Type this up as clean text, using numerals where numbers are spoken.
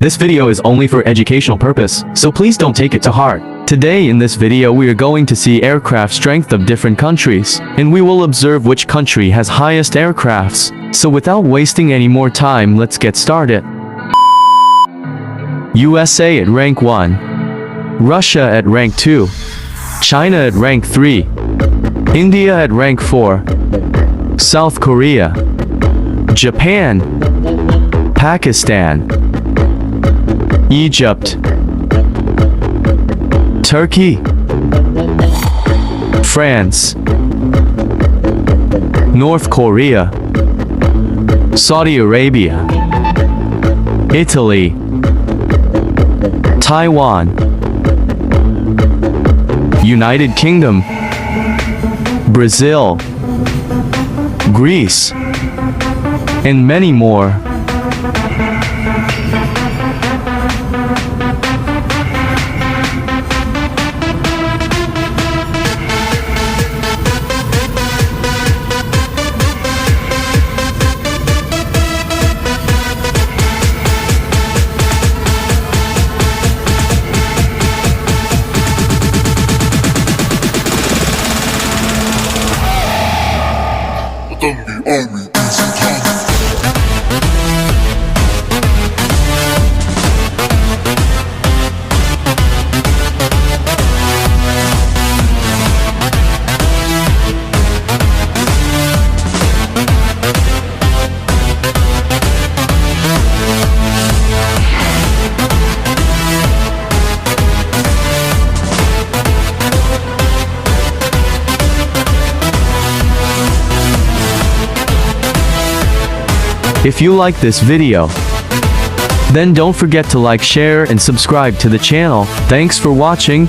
This video is only for educational purpose, so please don't take it to heart. Today in this video we are going to see aircraft strength of different countries, and we will observe which country has highest aircrafts. So without wasting any more time, let's get started. USA at rank 1. Russia at rank 2. China at rank 3. India at rank 4. South Korea. Japan. Pakistan. Egypt. Turkey. France. North Korea. Saudi Arabia. Italy. Taiwan. United Kingdom. Brazil. Greece. And many more. The army is coming. If you like this video, then don't forget to like, share and subscribe to the channel. Thanks for watching.